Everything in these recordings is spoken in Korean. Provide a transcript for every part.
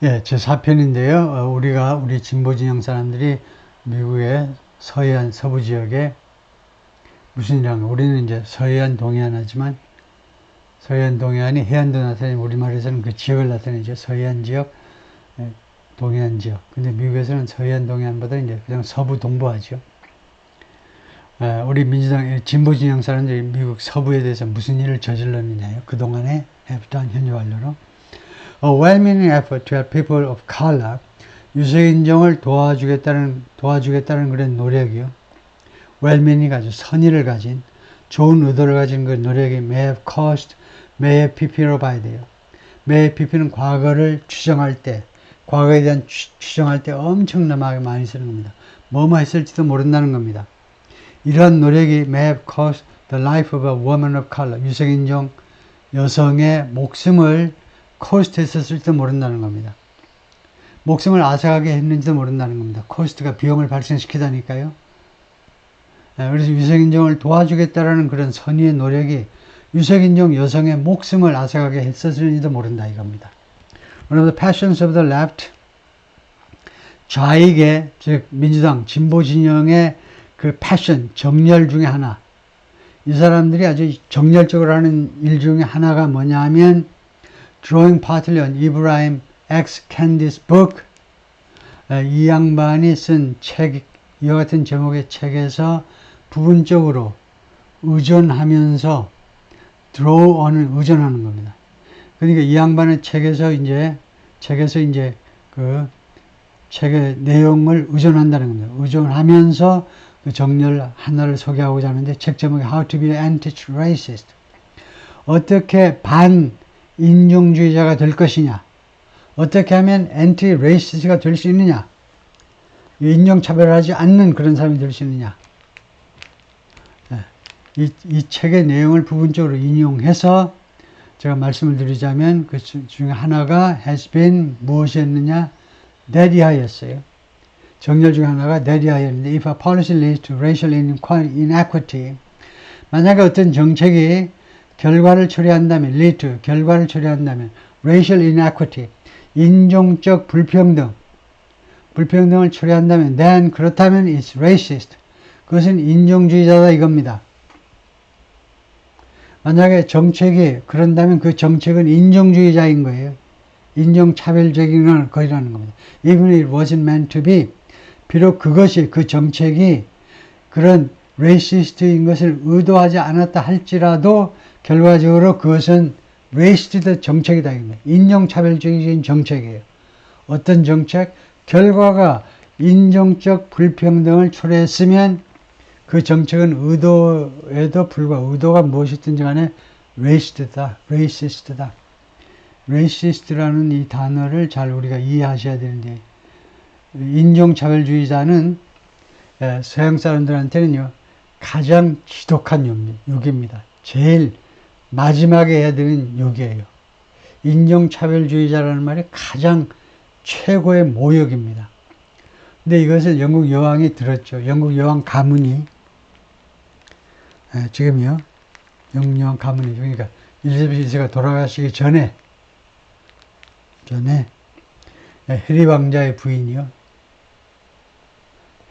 예, 제4편인데요. 우리 진보 진영 사람들이 미국의 서해안 서부 지역에 무슨 일이란가. 우리는 이제 서해안 동해안 하지만 서해안 동해안이 해안도 나타내는 우리말에서는 그 지역을 나타내죠. 서해안 지역, 동해안 지역. 근데 미국에서는 서해안 동해안보다 이제 그냥 서부 동부 하죠. 우리 민주당 진보 진영 사람들이 미국 서부에 대해서 무슨 일을 저질렀느냐요. 그동안에 부터 현재 완료로. A well-meaning effort to help people of color, 유색인종을 도와주겠다는 그런 노력이요. well-meaning 아주 선의를 가진, 좋은 의도를 가진 그 노력이 may have caused, may have pp로 봐야 돼요. may have pp는 과거를 추정할 때, 과거에 대한 추정할 때 엄청나게 많이 쓰는 겁니다. 뭐뭐 했을지도 모른다는 겁니다. 이런 노력이 may have caused the life of a woman of color, 유색인종 여성의 목숨을 코스트 했었을지도 모른다는 겁니다. 목숨을 앗아가게 했는지도 모른다는 겁니다. 코스트가 비용을 발생시키다니까요. 그래서 유색인종을 도와주겠다라는 그런 선의의 노력이 유색인종 여성의 목숨을 앗아가게 했었을지도 모른다 이겁니다. One of the passions of the left, 좌익의 즉 민주당 진보 진영의 그 패션, 정열 중에 하나. 이 사람들이 아주 정열적으로 하는 일 중에 하나가 뭐냐 하면 Drawing partly on Ibrahim X. Kendi's book, 이 양반이 쓴 책, 이와 같은 제목의 책에서 부분적으로 의존하면서 draw on은 의존하는 겁니다. 그러니까 이 양반의 책에서 이제 그 책의 내용을 의존한다는 겁니다. 의존하면서 그 정렬 하나를 소개하고자 하는데 책 제목이 How to be anti-racist. 어떻게 인종주의자가 될 것이냐, 어떻게 하면 엔티-레이시스트가 될 수 있느냐, 인종차별하지 않는 그런 사람이 될 수 있느냐. 이 책의 내용을 부분적으로 인용해서 제가 말씀을 드리자면 그 중에 하나가 has been 무엇이었느냐, that 이하였어요. 정렬 중에 하나가 that 이하였는데 if a policy leads to racial inequity, 만약에 어떤 정책이 결과를 초래한다면, lead to, 결과를 초래한다면, racial inequity, 인종적 불평등을 초래한다면, then, 그렇다면 it's racist. 그것은 인종주의자다 이겁니다. 만약에 정책이 그런다면 그 정책은 인종주의자인 거예요. 인종차별적인 거라는 겁니다. Even if it wasn't meant to be, 비록 그 정책이 그런 레이시스트인 것을 의도하지 않았다 할지라도 결과적으로 그것은 레이시스트 정책이다. 인종차별적인 정책이에요. 어떤 정책? 결과가 인종적 불평등을 초래했으면 그 정책은 의도에도 불구하고 의도가 무엇이든지 간에 레이시스트다. 레이시스트라는 이 단어를 잘 우리가 이해하셔야 되는데 인종차별주의자는 서양 사람들한테는요 가장 지독한 욕입니다. 제일 마지막에 해야 되는 욕이에요. 인종차별주의자라는 말이 가장 최고의 모욕입니다. 근데 이것을 영국 여왕이 들었죠. 영국 여왕 가문이 지금요 영국 여왕 가문이 그러니까 엘리자베스 2세가 돌아가시기 전에 해리 왕자의 부인이요.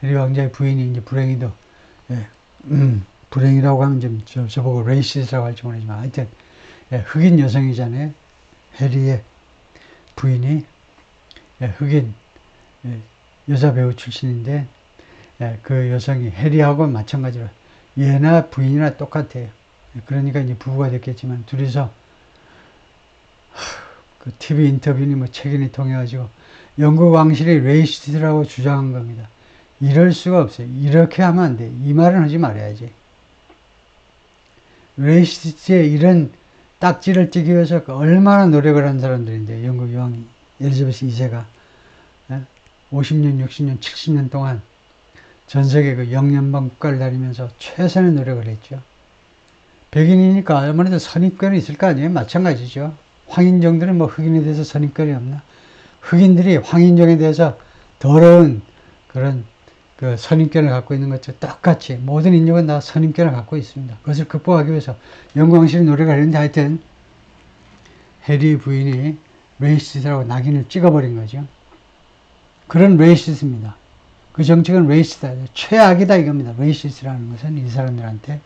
해리 왕자의 부인이 이제 불행히도 불행이라고 하면 저보고 레이시스트라고 할지 모르지만 하여튼 흑인 여성이잖아요. 해리의 부인이 흑인 여자 배우 출신인데 그 여성이 해리하고 마찬가지로 얘나 부인이나 똑같아요. 그러니까 이제 부부가 됐겠지만 둘이서 그 TV 인터뷰니 뭐 책이니 통해 가지고 영국 왕실이 레이시스트라고 주장한 겁니다. 이럴 수가 없어요. 이렇게 하면 안 돼. 이 말은 하지 말아야지. 레이시스트의 이런 딱지를 띄기 위해서 얼마나 노력을 한 사람들인데 영국 여왕 엘리자베스 2세가 50년, 60년, 70년 동안 전 세계 그 영연방 국가를 다니면서 최선의 노력을 했죠. 백인이니까 아무래도 선입견이 있을 거 아니에요. 마찬가지죠. 황인종들은 뭐 흑인에 대해서 선입견이 없나? 흑인들이 황인종에 대해서 더러운 그런 그 선입견을 갖고 있는 것처럼 똑같이 모든 인종은 다 선입견을 갖고 있습니다. 그것을 극복하기 위해서 영국 왕실이 노력을 했는데 하여튼 해리 부인이 레이시스트라고 낙인을 찍어버린 거죠. 그런 레이시스트입니다. 그 정책은 레이시스트다. 최악이다 이겁니다. 레이시스트라는 것은 이 사람들한테.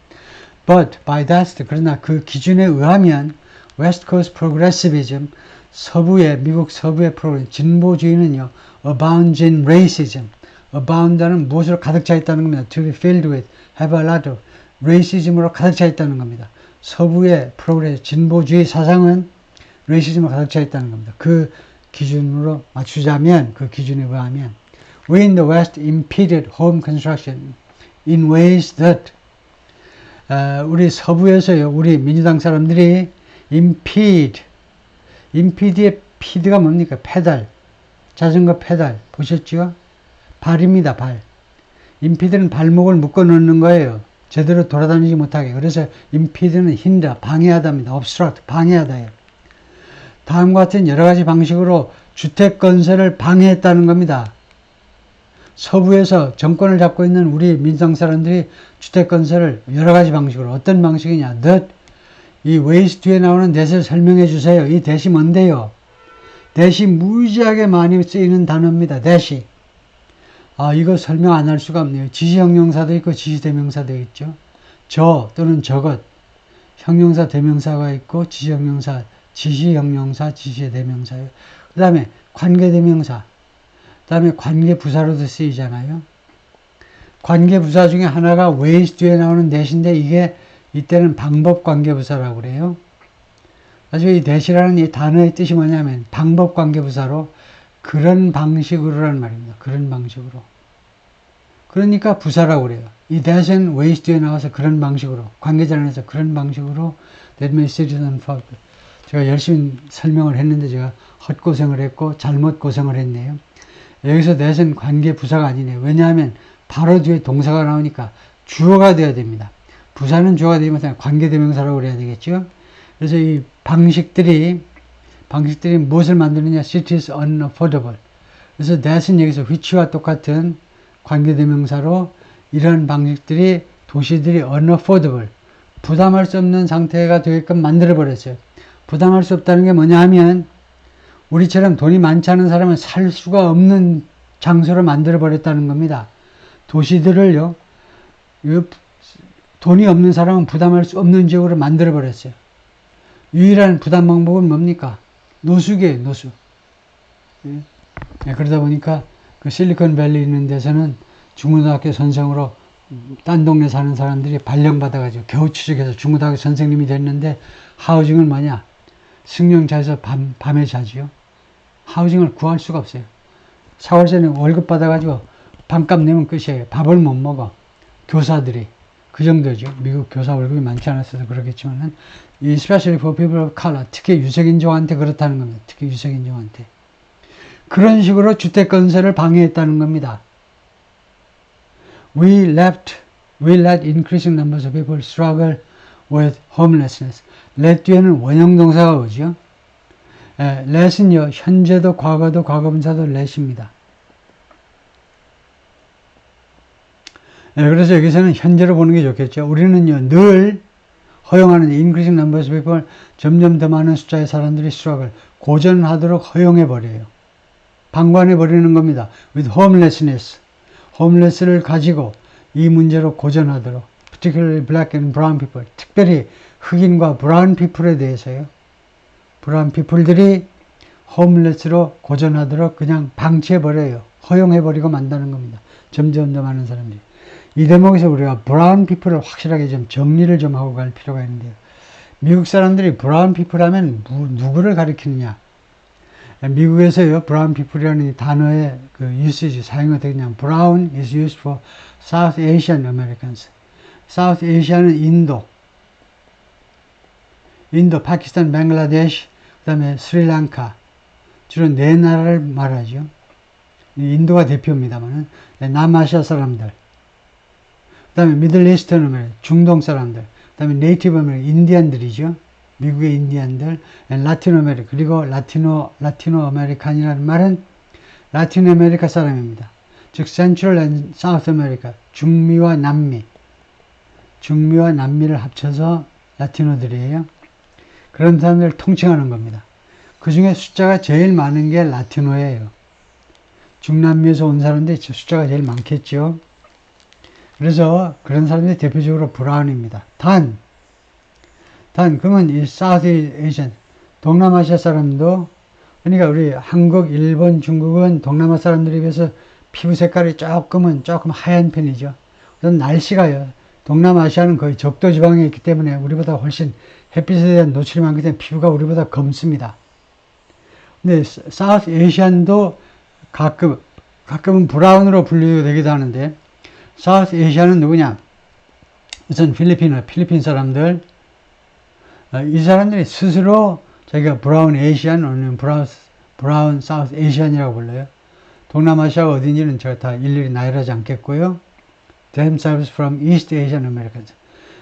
But by that, 그러나 그 기준에 의하면 West Coast progressivism, 미국 서부의 진보주의는요, abounds in racism. abound는 무엇으로 가득 차 있다는 겁니다. to be filled with, have a lot of, racism으로 가득 차 있다는 겁니다. 서부의 진보주의 사상은 레이시즘으로 가득 차 있다는 겁니다. 그 기준으로 맞추자면, 그 기준에 의하면 We in the West impeded home construction in ways that 우리 서부에서요, 우리 민주당 사람들이 impede의 피드가 뭡니까? 페달, 자전거 페달 보셨죠? 발입니다. 발. impede는 발목을 묶어 놓는 거예요. 제대로 돌아다니지 못하게. 그래서 impede는 hinder, 방해하다입니다. obstruct, 방해하다예요. 다음과 같은 여러 가지 방식으로 주택 건설을 방해했다는 겁니다. 서부에서 정권을 잡고 있는 우리 민주당 사람들이 주택 건설을 여러 가지 방식으로, 어떤 방식이냐? 이 ways 뒤에 나오는 that을 설명해 주세요. 이 that이 뭔데요? that이 무지하게 많이 쓰이는 단어입니다. that이. 이거 설명 안 할 수가 없네요. 지시형용사도 있고 지시대명사도 있죠. 저 또는 저것. 형용사, 대명사가 있고 지시형용사, 지시대명사예요. 그 다음에 관계대명사. 그 다음에 관계부사로도 쓰이잖아요. 관계부사 중에 하나가 ways 뒤에 나오는 that인데 이게 이때는 방법관계부사라고 그래요. 사실 이 that이라는 이 단어의 뜻이 뭐냐면 방법관계부사로 그런 방식으로라는 말입니다. 그런 방식으로. 그러니까 부사라고 그래요. 이 that은 ways 뒤에 나와서 그런 방식으로, 관계전환에서 그런 방식으로 that may sit on fault. 제가 열심히 설명을 했는데 제가 헛고생을 했고 잘못 고생을 했네요. 여기서 that은 관계부사가 아니네요. 왜냐하면 바로 뒤에 동사가 나오니까 주어가 되어야 됩니다. 부사는 주어가 되면 관계대명사라고 그래야 되겠죠. 그래서 이 방식들이 무엇을 만드느냐? cities unaffordable. 그래서 that은 여기서 which와 똑같은 관계대명사로 이런 방식들이 도시들이 unaffordable, 부담할 수 없는 상태가 되게끔 만들어버렸어요. 부담할 수 없다는 게 뭐냐 하면 우리처럼 돈이 많지 않은 사람은 살 수가 없는 장소로 만들어버렸다는 겁니다. 도시들을요, 돈이 없는 사람은 부담할 수 없는 지역으로 만들어버렸어요. 유일한 부담 방법은 뭡니까? 노숙이에요, 노숙. 그러다 보니까 그 실리콘밸리 있는 데서는 중고등학교 선생으로 딴 동네 사는 사람들이 발령받아가지고 겨우 취직해서 중고등학교 선생님이 됐는데 하우징은 뭐냐? 승용차에서 밤에 자지요. 하우징을 구할 수가 없어요. 4월세는 월급 받아가지고 반값 내면 끝이에요. 밥을 못 먹어. 교사들이. 그 정도죠. 미국 교사 월급이 많지 않았어서 그렇겠지만은, especially for people of color, 특히 유색인종한테 그렇다는 겁니다. 특히 유색인종한테. 그런 식으로 주택 건설을 방해했다는 겁니다. We let increasing numbers of people struggle with homelessness. let 뒤에는 원형동사가 오죠. let은요, 현재도 과거도 과거분사도 let입니다. 그래서 여기서는 현재로 보는 게 좋겠죠. 우리는요, 늘 허용하는 increasing numbers of people, 점점 더 많은 숫자의 사람들이 struggle, 고전하도록 허용해버려요. 방관해버리는 겁니다. with homelessness. homeless를 가지고 이 문제로 고전하도록, particularly black and brown people, 특별히 흑인과 브라운 피플에 대해서요. 브라운 피플들이 homeless로 고전하도록 그냥 방치해버려요. 허용해버리고 만다는 겁니다. 점점 더 많은 사람들이. 이 대목에서 우리가 브라운 피플을 확실하게 좀 정리를 좀 하고 갈 필요가 있는데요. 미국 사람들이 브라운 피플 하면 누구를 가리키느냐? 미국에서요, 브라운 피플이라는 단어의 그 usage, 사용이 어떻게 되냐면, brown is used for South Asian Americans. South Asia는 인도, 파키스탄, 벵글라데시, 그 다음에 스리랑카. 주로 네 나라를 말하죠. 인도가 대표입니다만은, 남아시아 사람들. 그 다음에 미들 이스턴 아메리카, 중동 사람들. 그 다음에 네이티브 아메리카, 인디안들이죠. 미국의 인디안들, 라틴 아메리카, 그리고 라티노 아메리칸이라는 말은 라틴 아메리카 사람입니다. 즉, 센트럴 앤 사우스 아메리카, 중미와 남미를 합쳐서 라티노들이에요. 그런 사람들을 통칭하는 겁니다. 그 중에 숫자가 제일 많은 게 라티노예요. 중남미에서 온 사람들이 숫자가 제일 많겠죠. 그래서 그런 사람들이 대표적으로 브라운입니다. 그러면 이 사우스 에이션, 동남아시아 사람도, 그러니까 우리 한국, 일본, 중국은 동남아 사람들에 비해서 피부 색깔이 조금 하얀 편이죠. 그래서 날씨가요. 동남아시아는 거의 적도 지방에 있기 때문에 우리보다 훨씬 햇빛에 대한 노출이 많기 때문에 피부가 우리보다 검습니다. 근데 사우스 에이시안도 가끔은 브라운으로 분류가 되기도 하는데, 사우스 에이시아는 누구냐? 우선 필리핀 사람들. 이 사람들이 스스로 자기가 브라운 에이시안, 아니면 브라운 사우스 에이시안이라고 불러요. 동남아시아가 어딘지는 제가 다 일일이 나열하지 않겠고요. Themselves from East Asian Americans.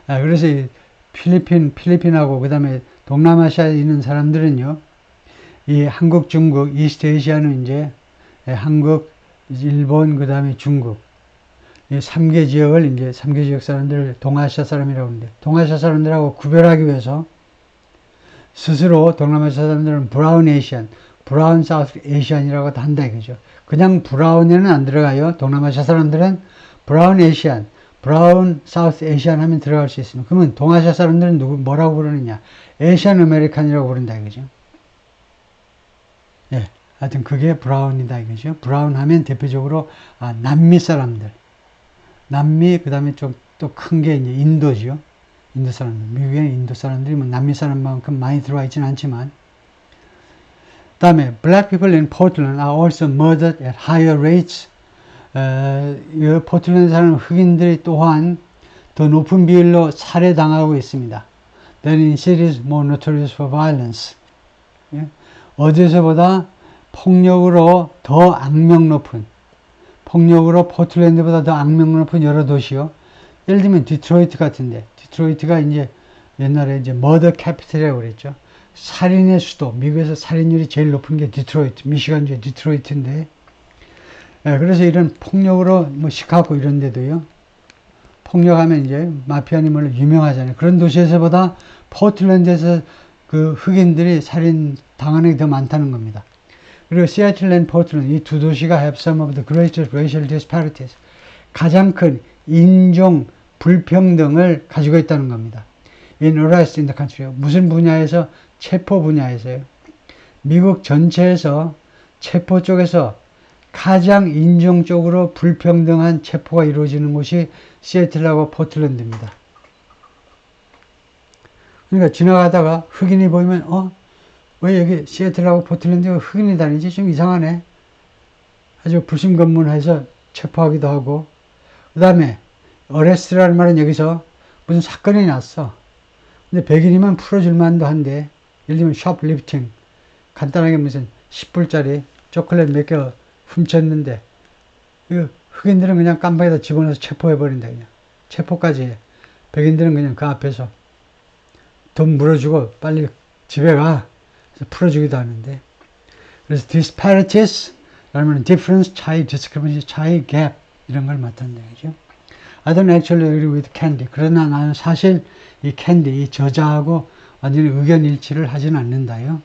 그래서 이 필리핀하고 그 다음에 동남아시아에 있는 사람들은요, 이 한국, 중국, 이스트 에이시아는 이제 한국, 일본, 그 다음에 중국, 이 3개 지역을 이제 3개 지역 사람들을 동아시아 사람이라고 하는데, 동아시아 사람들하고 구별하기 위해서 스스로 동남아시아 사람들은 브라운 에이시안, 브라운 사우스 에이시안이라고 한다 이거죠. 그냥 브라운에는 안 들어가요. 동남아시아 사람들은 브라운 에이시안, 브라운 사우스 에이시안 하면 들어갈 수 있습니다. 그러면 동아시아 사람들은 뭐라고 부르느냐? 에이시안 아메리칸이라고 부른다 이거죠. 예, 하여튼 그게 브라운이다 이거죠. 브라운 하면 대표적으로 남미 사람들, 남미, 그 다음에 좀 또 큰 게 이제 인도죠. 인도 사람들, 미국에는 인도 사람들이 뭐 남미 사람만큼 많이 들어와 있지는 않지만, 그 다음에 black people in Portland are also murdered at higher rates. 이 포틀랜드 사는 흑인들이 또한 더 높은 비율로 살해당하고 있습니다. Than in cities more notorious for violence. 예? 어디서보다 폭력으로 더 악명 높은, 폭력으로 포틀랜드보다 더 악명 높은 여러 도시요. 예를 들면 디트로이트 같은데, 디트로이트가 이제 옛날에 이제 머더 캐피털이라고 그랬죠. 살인의 수도, 미국에서 살인율이 제일 높은 게 디트로이트, 미시간주의 디트로이트인데, 그래서 이런 폭력으로 뭐 시카고 이런 데도요. 폭력하면 이제 마피아님으로 유명하잖아요. 그런 도시에서보다 포틀랜드에서 그 흑인들이 살인 당하는 게 더 많다는 겁니다. 그리고 시애틀 앤 포틀랜드, 이 두 도시가 have some of the greatest racial disparities. 가장 큰 인종 불평등을 가지고 있다는 겁니다. In arrest in the country. 무슨 분야에서? 체포 분야에서요. 미국 전체에서 체포 쪽에서 가장 인종적으로 불평등한 체포가 이루어지는 곳이 시애틀하고 포틀랜드입니다. 그러니까 지나가다가 흑인이 보이면 왜 여기 시애틀하고 포틀랜드가 흑인이 다니지? 좀 이상하네. 아주 불심검문해서 체포하기도 하고, 그 다음에 어레스트라는 말은 여기서 무슨 사건이 났어. 근데 백인이면 풀어줄 만도 한데, 예를 들면 쇼플리프팅, 간단하게 무슨 10불짜리 초콜릿 몇 개 훔쳤는데, 흑인들은 그냥 깜빡이다 집어넣어서 체포해버린다, 그냥. 체포까지 해. 백인들은 그냥 그 앞에서 돈 물어주고 빨리 집에 가. 그래서 풀어주기도 하는데. 그래서 disparities, 라면 difference, 차이, discrepancy, 차이, gap, 이런 걸 맡았는데, 그죠? I don't actually agree with Candy. 그러나 나는 사실 이 캔디, 이 저자하고 완전히 의견 일치를 하지는 않는다요.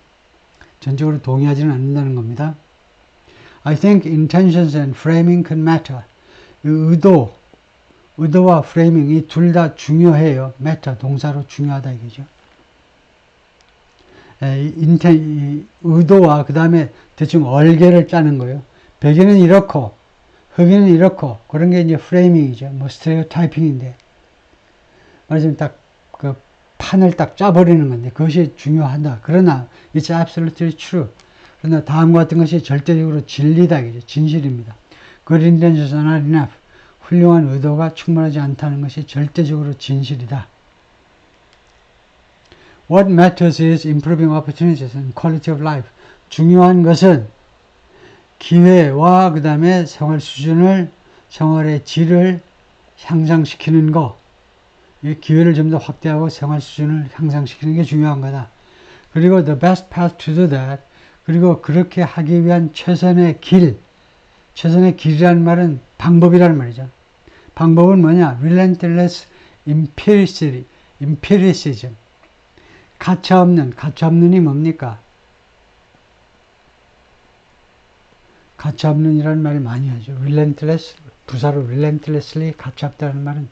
전적으로 동의하지는 않는다는 겁니다. I think intentions and framing can matter. 의도와 framing 이 둘 다 중요해요. matter, 동사로 중요하다 이거죠. 의도와 그 다음에 대충 얼개를 짜는 거예요. 백인은 이렇고 흑인은 이렇고 그런 게 이제 프레이밍이죠. 뭐 스테레오타이핑인데 말하자면 딱 그 판을 딱 짜버리는 건데 그것이 중요하다. 그러나 it's absolutely true. 그러나 다음과 같은 것이 절대적으로 진리다. 진실입니다. Good intentions are not enough. 훌륭한 의도가 충분하지 않다는 것이 절대적으로 진실이다. What matters is improving opportunities and quality of life. 중요한 것은 기회와 그 다음에 생활 수준을, 생활의 질을 향상시키는 거. 이 기회를 좀 더 확대하고 생활 수준을 향상시키는 게 중요한 거다. 그리고 the best path to do that. 그리고 그렇게 하기 위한 최선의 길이라는 말은 방법이라는 말이죠. 방법은 뭐냐? Relentless empiricism. 가차없는이 뭡니까? 가차없는이라는 말을 많이 하죠. relentless, 부사로 relentlessly 가차없다는 말은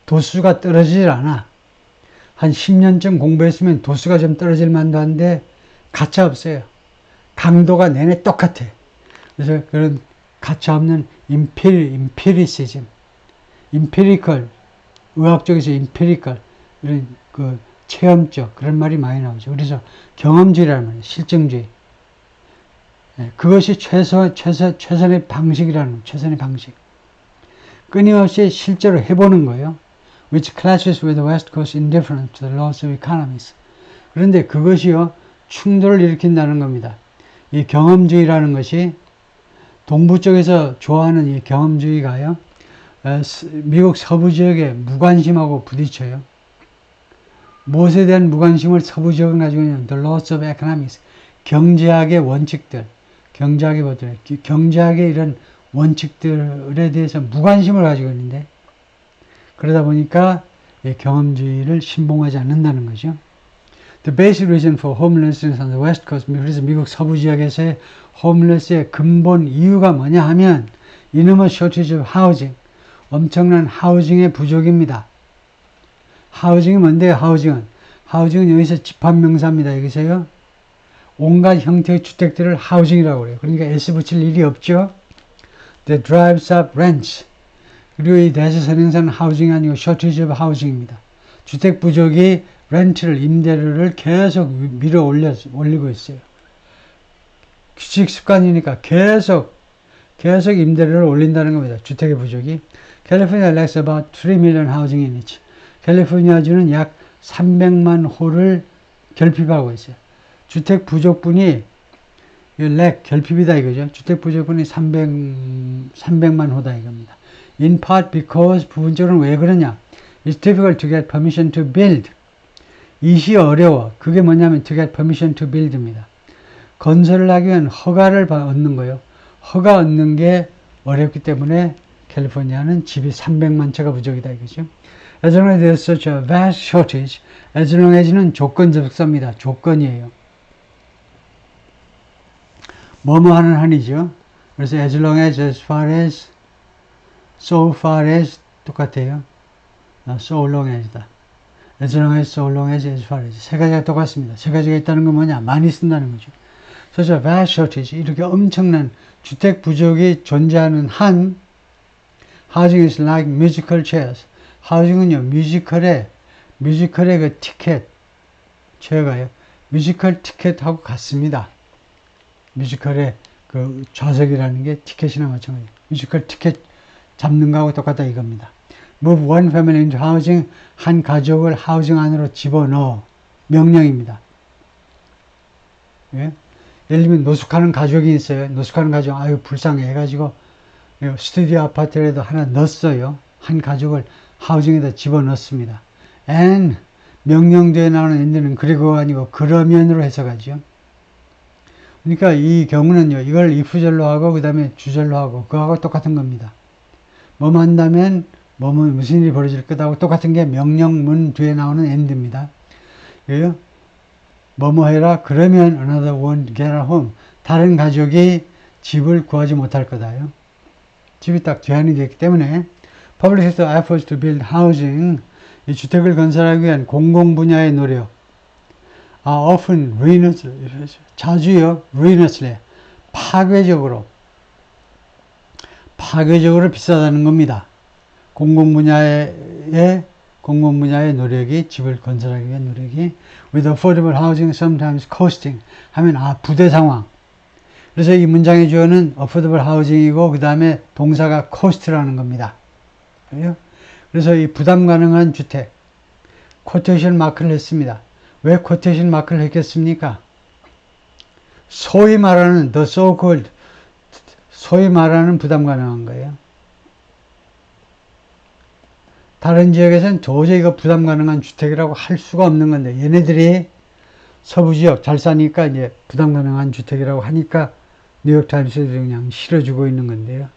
도수가 떨어지질 않아. 한 10년쯤 공부했으면 도수가 좀 떨어질 만도 한데 가차없어요. 강도가 내내 똑같아. 그래서 그런 가차없는 empiricism, empirical, 의학적에서 empirical, 이런 그 체험적 그런 말이 많이 나오죠. 그래서 경험주의라는 말이에요. 실증주의. 그것이 최선의 방식이라는, 최선의 방식. 끊임없이 실제로 해보는 거예요. Which clashes with the West Coast indifference to the laws of economics. 그런데 그것이요, 충돌을 일으킨다는 겁니다. 이 경험주의라는 것이 동부 쪽에서 좋아하는 이 경험주의가요, 미국 서부 지역의 무관심하고 부딪혀요. 무엇에 대한 무관심을 서부 지역은 가지고 있는 the laws of economics, 경제학의 원칙들, 경제학의 이런 원칙들에 대해서 무관심을 가지고 있는데, 그러다 보니까 경험주의를 신봉하지 않는다는 거죠. The basic reason for homelessness on the West Coast, 그래서 미국 서부 지역에서의 homeless의 근본 이유가 뭐냐 하면 enormous shortage of housing, 엄청난 하우징의 부족입니다. 하우징이 뭔데요? 하우징은 여기서 집합명사입니다. 여기서요, 온갖 형태의 주택들을 하우징이라고 그래요. 그러니까 S 붙일 일이 없죠. That drives up rents. 그리고 이 대세선행사는 하우징이 아니고 shortage of housing입니다. 주택 부족이 렌트를, 임대료를 계속 밀어 올리고 있어요. 규칙 습관이니까 계속 임대료를 올린다는 겁니다. 주택의 부족이. California lacks about 3 million housing units. 캘리포니아주는 약 300만 호를 결핍하고 있어요. 주택 부족분이 결핍이다 이거죠. 주택 부족분이 300만 호다 이겁니다. In part because, 부분적으로는 왜 그러냐? It's difficult to get permission to build. 이시 어려워. 그게 뭐냐면 to get permission to build입니다. 건설을 하기 위한 허가를 얻는 거예요. 허가 얻는 게 어렵기 때문에 캘리포니아는 집이 300만 채가 부족이다 이거죠. As long as there's such a vast shortage, as long as는 조건 접속사입니다. 조건이에요. 뭐뭐 하는 한이죠. 그래서 as long as far as, so far as 똑같아요. so long as다. as long as, so long as far as. 세 가지가 똑같습니다. 세 가지가 있다는 건 뭐냐? 많이 쓴다는 거죠. Such a vast shortage, 이렇게 엄청난 주택 부족이 존재하는 한, housing is like musical chairs. 하우징은요, 뮤지컬의 그 티켓, 체어가요, 뮤지컬 티켓하고 같습니다. 뮤지컬의 그 좌석이라는 게 티켓이나 마찬가지예요. 뮤지컬 티켓 잡는 거하고 똑같다 이겁니다. Move one family into housing, 한 가족을 하우징 안으로 집어넣어. 명령입니다. 예? 예를 들면 노숙하는 가족이 있어요. 노숙하는 가족, 아유 불쌍해 해가지고 스튜디오 아파트라도 하나 넣었어요. 한 가족을 하우징에다 집어넣습니다. and 명령대에 나오는 and는 그리고 아니고 그러면으로 해석하죠. 그러니까 이 경우는요, 이걸 if절로 하고 그 다음에 주절로 하고 그거하고 똑같은 겁니다. 뭐뭐 한다면 뭐뭐 무슨 일이 벌어질 거다고 똑같은 게 명령문 뒤에 나오는 and입니다. 그래요? 뭐뭐 해라 그러면 another won't get a home, 다른 가족이 집을 구하지 못할 거다요. 집이 딱 제한이 되기 때문에 public sector efforts to build housing, 이 주택을 건설하기 위한 공공 분야의 노력 are often ruinously, 자주요 ruinously, 파괴적으로 비싸다는 겁니다. 공공 분야의 노력이, 집을 건설하기 위한 노력이 with affordable housing sometimes costing 하면 부대 상황. 그래서 이 문장의 주어는 affordable housing이고 그 다음에 동사가 cost라는 겁니다. 그래서 이 부담 가능한 주택, 코테이션 마크를 했습니다. 왜 코테이션 마크를 했겠습니까? 소위 말하는 the so-called, 소위 말하는 부담 가능한 거예요. 다른 지역에서는 도저히 이거 부담 가능한 주택이라고 할 수가 없는 건데, 얘네들이 서부 지역 잘 사니까 이제 부담 가능한 주택이라고 하니까 뉴욕타임스에도 그냥 실어주고 있는 건데요.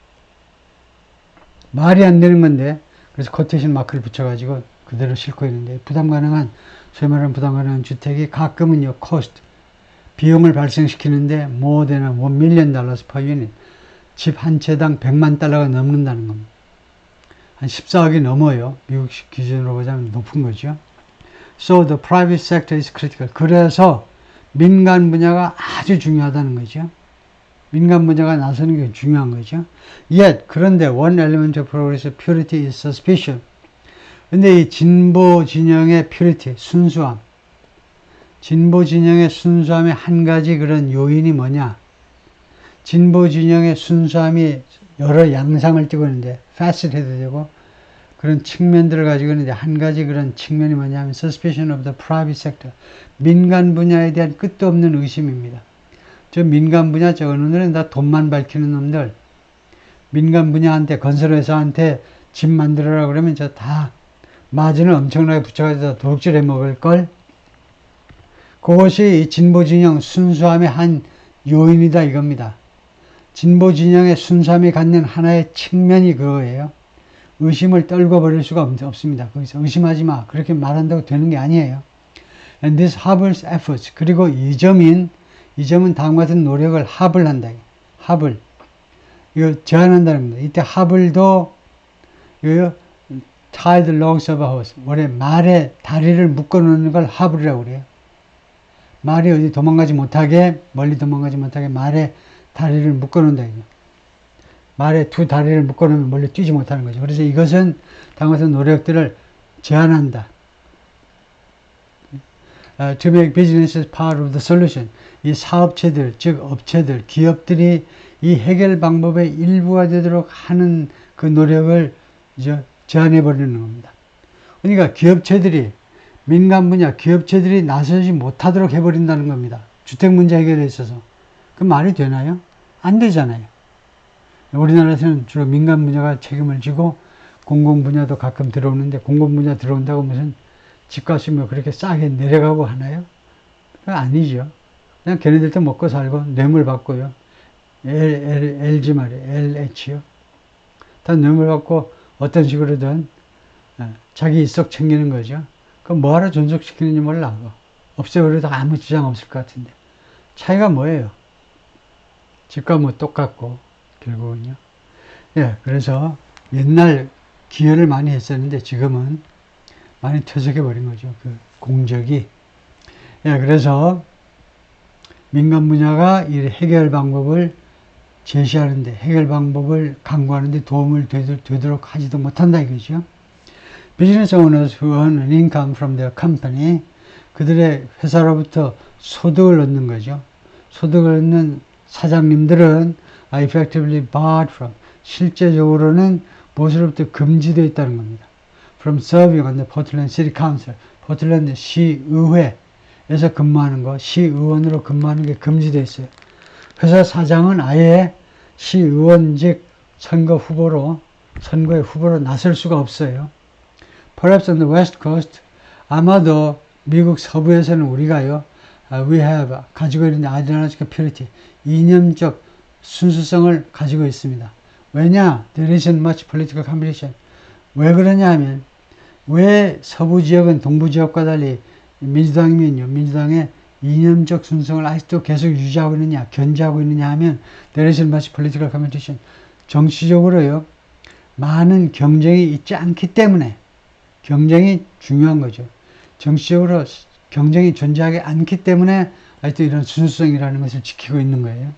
말이 안 되는 건데, 그래서 코테이션 마크를 붙여가지고 그대로 싣고 있는데, 부담 가능한, 소위 말하는 부담 가능한 주택이 가끔은요, cost, 비용을 발생시키는데 more than $1 million per unit, 집 한 채당 100만 달러가 넘는다는 겁니다. 한 14억이 넘어요. 미국식 기준으로 보자면 높은 거죠. So the private sector is critical. 그래서 민간 분야가 아주 중요하다는 거죠. 민간 분야가 나서는 게 중요한 거죠. Yet, 그런데 one element of progressive purity is suspicion. 근데 이 진보 진영의 purity, 순수함. 진보 진영의 순수함의 한 가지 그런 요인이 뭐냐? 진보 진영의 순수함이 여러 양상을 띠고 있는데, facet해도 되고, 그런 측면들을 가지고 있는데, 한 가지 그런 측면이 뭐냐면, suspicion of the private sector. 민간 분야에 대한 끝도 없는 의심입니다. 저 민간 분야 저 어느 놈들은 다 돈만 밝히는 놈들, 민간 분야한테, 건설회사한테 집 만들어라 그러면 저 다 마진을 엄청나게 붙여가지고 도둑질 해 먹을걸? 그것이 이 진보 진영 순수함의 한 요인이다 이겁니다. 진보 진영의 순수함이 갖는 하나의 측면이 그거예요. 의심을 떨궈 버릴 수가 없습니다. 거기서 의심하지 마. 그렇게 말한다고 되는 게 아니에요. And this Haber's efforts. 그리고 이 점은 다음과 같은 노력을 합을 한다. 합을. 이거 제한한다는 겁니다. 이때 합을도, 이거, tie the longs of a horse. 원래 말에 다리를 묶어 놓는 걸 합을이라고 그래요. 말이 어디 도망가지 못하게, 멀리 도망가지 못하게 말에 다리를 묶어 놓는다. 말에 두 다리를 묶어 놓으면 멀리 뛰지 못하는 거죠. 그래서 이것은 다음과 같은 노력들을 제한한다. To make business part of the solution. 이 사업체들, 즉 업체들, 기업들이 이 해결 방법의 일부가 되도록 하는 그 노력을 이제 제한해 버리는 겁니다. 그러니까 기업체들이, 민간 분야 기업체들이 나서지 못하도록 해버린다는 겁니다. 주택 문제 해결에 있어서. 그 말이 되나요? 안 되잖아요. 우리나라에서는 주로 민간 분야가 책임을 지고 공공 분야도 가끔 들어오는데, 공공 분야 들어온다고 무슨 집값이 뭐 그렇게 싸게 내려가고 하나요? 아니죠. 그냥 걔네들도 먹고 살고 뇌물 받고요. LG 말이에요. LH요. 다 뇌물 받고 어떤 식으로든 자기 일석 챙기는 거죠. 그럼 뭐하러 존속시키는지 몰라. 없애버려도 아무 지장 없을 것 같은데. 차이가 뭐예요? 집값 뭐 똑같고 결국은요. 예, 그래서 옛날 기여를 많이 했었는데 지금은 많이 퇴색해 버린 거죠. 그 공적이. 예, 그래서 민간 분야가 이 해결 방법을 제시하는데, 해결 방법을 강구하는데 도움을 되도록 하지도 못한다 이거죠. Business owners who earn an income from their company, 그들의 회사로부터 소득을 얻는 거죠. 소득을 얻는 사장님들은 are effectively barred from, 실제적으로는 무엇으로부터 금지되어 있다는 겁니다. From serving on the Portland City Council, 포틀랜드 시의회에서 근무하는 거, 시의원으로 근무하는 게 금지되어 있어요. 회사 사장은 아예 시의원직 선거의 후보로 나설 수가 없어요. Perhaps on the West Coast, 아마도 미국 서부에서는 우리가요, we have, 가지고 있는 ideological purity, 이념적 순수성을 가지고 있습니다. 왜냐? There isn't much political competition. 왜 그러냐 하면, 왜 서부 지역은 동부 지역과 달리 민주당이면요, 민주당의 이념적 순수성을 아직도 계속 유지하고 있느냐, 견지하고 있느냐 하면, there isn't much political competition. 정치적으로요, 많은 경쟁이 있지 않기 때문에, 경쟁이 중요한 거죠. 정치적으로 경쟁이 존재하지 않기 때문에 아직도 이런 순수성이라는 것을 지키고 있는 거예요.